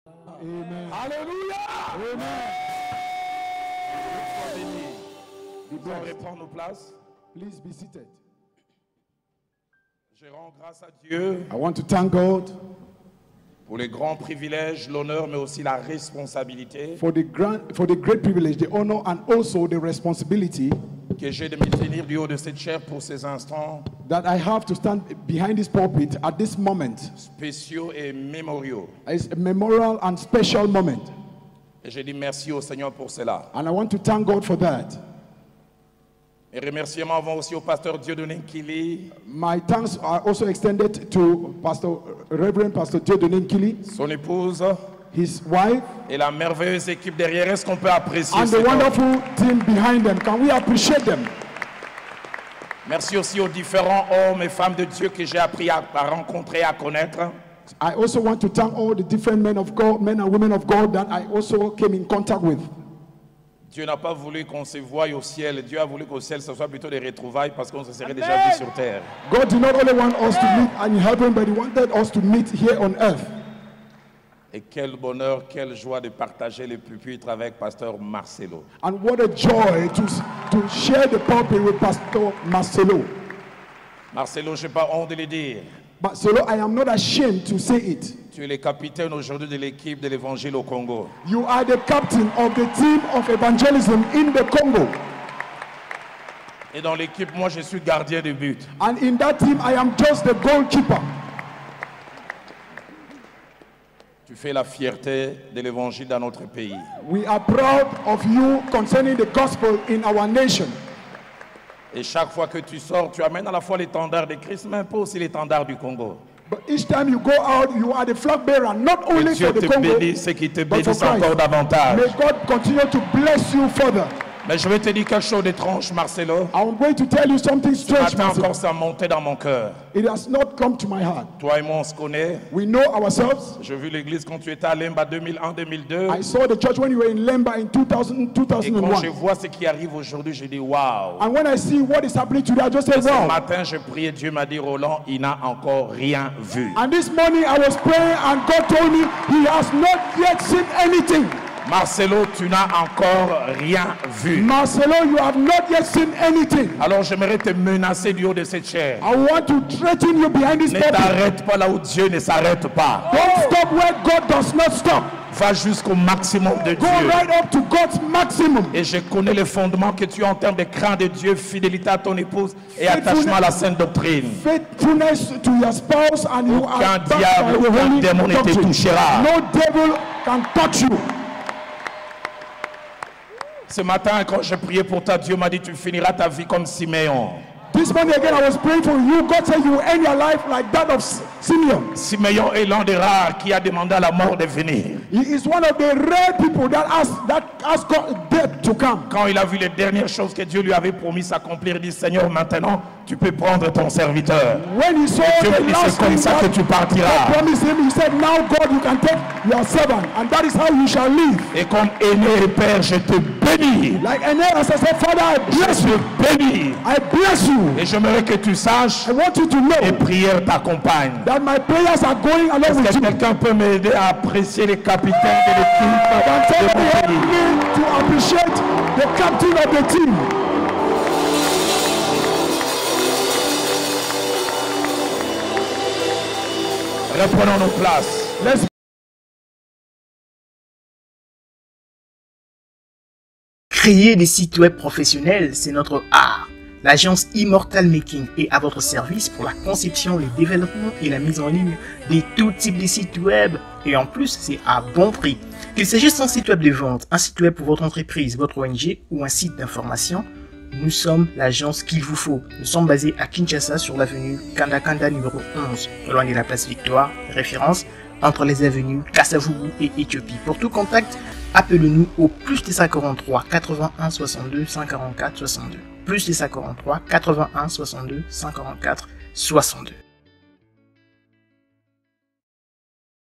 Amen. Alléluia. Amen. Sois béni. Be Nous allons blessed. reprendre nos places. Please be seated. Je rends grâce à Dieu I want to thank God pour les grands privilèges, l'honneur, mais aussi la responsabilité for the great privilege, the honor, and also the responsibility que j'ai de me tenir du haut de cette chaire pour ces instants that I have to stand behind this pulpit at this moment. spéciaux et mémoriaux. It's a memorial and special moment. Et je dis merci au Seigneur pour cela. And I want to thank God for that. Et remerciements vont aussi au pasteur Dieudonné Nkili, My thanks are also extended to Reverend Pastor Dieudonné Nkili, son épouse his wife, et la merveilleuse équipe derrière. Est-ce qu'on peut apprécier and the cet homme? wonderful team behind them. Can we appreciate them? Merci aussi aux différents hommes et femmes de Dieu que j'ai appris à rencontrer, à connaître. I also want to thank all the different men of God, men and women of God that I also came in contact with. Dieu n'a pas voulu qu'on se voie au ciel. Dieu a voulu qu'au ciel, ce soit plutôt des retrouvailles parce qu'on se serait déjà vu sur terre. God did not only want us to meet in heaven, but He wanted us to meet here on earth. Et quel bonheur, quelle joie de partager le pupitre avec Pasteur Marcelo. And what a joy to share the pulpit with Pastor Marcelo. Marcelo, je n'ai pas honte de le dire. Marcelo, I am not ashamed to say it. Tu es le capitaine aujourd'hui de l'équipe de l'Évangile au Congo. You are the captain of the team of evangelism in the Congo. Et dans l'équipe, moi, je suis gardien de but. And in that team, I am just the goalkeeper. Tu fais la fierté de l'Évangile dans notre pays. We are proud of you concerning the gospel in our nation. Et chaque fois que tu sors, tu amènes à la fois l'étendard de Christ, mais pas aussi l'étendard du Congo. But each time you go out, you are the flag bearer, not Que only Dieu for the te Congo, bénisse et qu'il te but for bénisse encore Christ. davantage. May God continue to bless you further. Mais je vais te dire quelque chose d'étrange, Marcelo. I'm going to tell you something Ce strange, matin Marcelo. encore, ça a monté dans mon cœur. It has not come to my heart. Toi et moi, on se connaît. We know ourselves. J'ai vu l'église quand tu étais à Lemba 2001-2002. I saw the church when you were in Lemba in 2000, Et quand je 2001. vois ce qui arrive aujourd'hui, je dis waouh. And when I see what is happening today, I just say, Ce wow. matin, j'ai prié, Dieu m'a dit, Roland, il n'a encore rien vu. And this morning I was praying and God told me He has not yet seen anything. Marcelo, tu n'as encore rien vu. Marcelo, you have not yet seen anything. Alors j'aimerais te menacer du haut de cette chair. I want to threaten you behind this Ne pulpit. t'arrête pas là où Dieu ne s'arrête pas. Don't stop where God does not stop. Va jusqu'au maximum de Go Dieu. right up to God's maximum. Et je connais les fondements que tu as en termes de crainte de Dieu, fidélité à ton épouse et attachement à la sainte doctrine. Faithfulness to your spouse, and you Aucun are backed diable, by the aucun holy démon ne te doctrine. touchera. No devil can touch you. Ce matin, quand je priais pour toi, Dieu m'a dit, tu finiras ta vie comme Siméon. This morning again, I was praying for you. God said you will end your life like that of Simeon. Siméon est l'un des rares qui a demandé à la mort de venir. He is one of the rare people that asked God death to come. Quand il a vu les dernières choses que Dieu lui avait promis s'accomplir, il dit, Seigneur, maintenant, tu peux prendre ton serviteur. When he saw Dieu the me dit, last c'est comme thing ça que that tu partiras. God promised him, he said, now God, you can take your servant, and that is how you shall live. Et comme aîné et père, je te bénis. Like Aeneas, I said, Father, I bless Je you. te bénis. I bless you. Et j'aimerais que tu saches, I want you to les know prières t'accompagnent. that my prayers are going along Est-ce with que you. quelqu'un peut m'aider à apprécier les capitaines de Can l'équipe de somebody mon help pays? me to appreciate the captain of the team? Reprenons nos places. Let's Créer des sites web professionnels, c'est notre art. L'agence Immortal Making est à votre service pour la conception, le développement et la mise en ligne de tout type de sites web. Et en plus, c'est à bon prix. Qu'il s'agisse d'un site web de vente, un site web pour votre entreprise, votre ONG ou un site d'information, nous sommes l'agence qu'il vous faut. Nous sommes basés à Kinshasa sur l'avenue Kanda numéro 11, loin de la place Victoire, référence entre les avenues Kassavubu et Éthiopie. Pour tout contact, appelez-nous au plus 243 81 62 144 62. Plus 243 81 62 144 62.